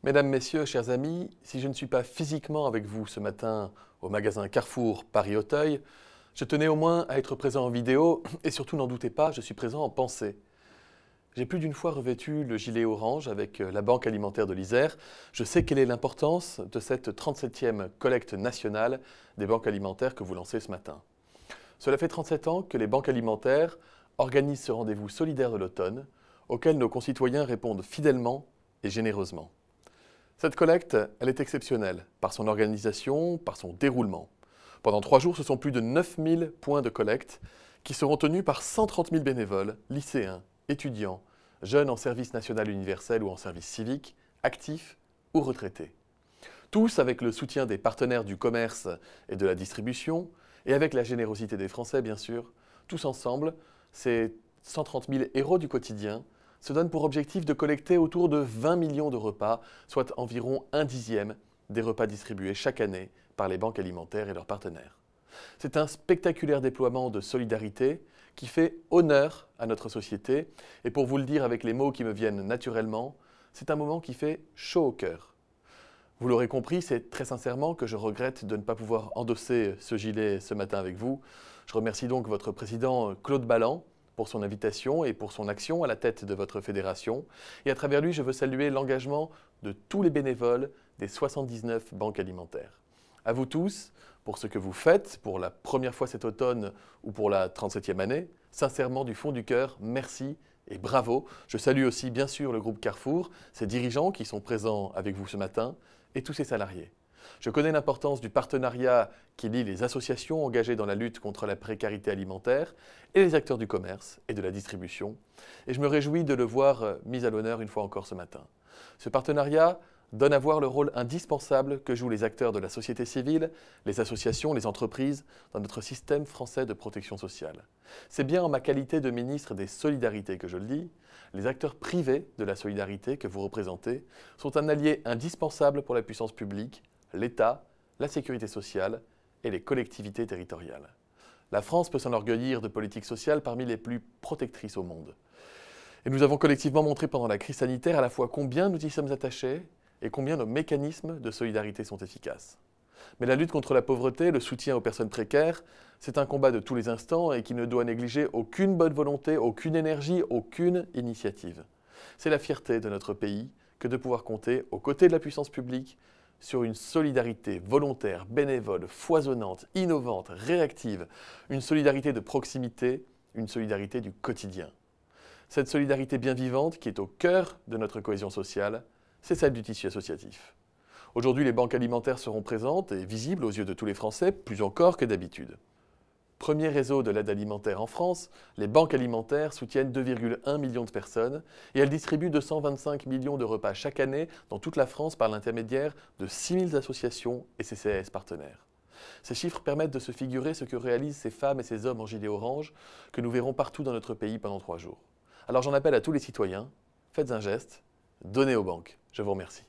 Mesdames, Messieurs, chers amis, si je ne suis pas physiquement avec vous ce matin au magasin Carrefour Paris-Auteuil, je tenais au moins à être présent en vidéo et surtout n'en doutez pas, je suis présent en pensée. J'ai plus d'une fois revêtu le gilet orange avec la Banque alimentaire de l'Isère. Je sais quelle est l'importance de cette 37e collecte nationale des banques alimentaires que vous lancez ce matin. Cela fait 37 ans que les banques alimentaires organisent ce rendez-vous solidaire de l'automne auquel nos concitoyens répondent fidèlement et généreusement. Cette collecte, elle est exceptionnelle par son organisation, par son déroulement. Pendant 3 jours, ce sont plus de 9000 points de collecte qui seront tenus par 130 000 bénévoles, lycéens, étudiants, jeunes en service national universel ou en service civique, actifs ou retraités. Tous avec le soutien des partenaires du commerce et de la distribution, et avec la générosité des Français, bien sûr, tous ensemble, ces 130 000 héros du quotidien se donnent pour objectif de collecter autour de 20 millions de repas, soit environ 1/10 des repas distribués chaque année par les banques alimentaires et leurs partenaires. C'est un spectaculaire déploiement de solidarité qui fait honneur à notre société. Et pour vous le dire avec les mots qui me viennent naturellement, c'est un moment qui fait chaud au cœur. Vous l'aurez compris, c'est très sincèrement que je regrette de ne pas pouvoir endosser ce gilet ce matin avec vous. Je remercie donc votre président Claude Balland pour son invitation et pour son action à la tête de votre fédération. Et à travers lui, je veux saluer l'engagement de tous les bénévoles des 79 banques alimentaires. À vous tous, pour ce que vous faites, pour la première fois cet automne ou pour la 37e année, sincèrement du fond du cœur, merci et bravo. Je salue aussi bien sûr le groupe Carrefour, ses dirigeants qui sont présents avec vous ce matin et tous ses salariés. Je connais l'importance du partenariat qui lie les associations engagées dans la lutte contre la précarité alimentaire et les acteurs du commerce et de la distribution. Et je me réjouis de le voir mis à l'honneur une fois encore ce matin. Ce partenariat donne à voir le rôle indispensable que jouent les acteurs de la société civile, les associations, les entreprises dans notre système français de protection sociale. C'est bien en ma qualité de ministre des Solidarités que je le dis, les acteurs privés de la solidarité que vous représentez sont un allié indispensable pour la puissance publique, l'État, la sécurité sociale et les collectivités territoriales. La France peut s'enorgueillir de politiques sociales parmi les plus protectrices au monde. Et nous avons collectivement montré pendant la crise sanitaire à la fois combien nous y sommes attachés et combien nos mécanismes de solidarité sont efficaces. Mais la lutte contre la pauvreté, le soutien aux personnes précaires, c'est un combat de tous les instants et qui ne doit négliger aucune bonne volonté, aucune énergie, aucune initiative. C'est la fierté de notre pays que de pouvoir compter, aux côtés de la puissance publique, sur une solidarité volontaire, bénévole, foisonnante, innovante, réactive, une solidarité de proximité, une solidarité du quotidien. Cette solidarité bien vivante qui est au cœur de notre cohésion sociale, c'est celle du tissu associatif. Aujourd'hui, les banques alimentaires seront présentes et visibles aux yeux de tous les Français, plus encore que d'habitude. Premier réseau de l'aide alimentaire en France, les banques alimentaires soutiennent 2,1 millions de personnes et elles distribuent 225 millions de repas chaque année dans toute la France par l'intermédiaire de 6000 associations et CCAS partenaires. Ces chiffres permettent de se figurer ce que réalisent ces femmes et ces hommes en gilet orange que nous verrons partout dans notre pays pendant 3 jours. Alors j'en appelle à tous les citoyens, faites un geste, donnez aux banques. Je vous remercie.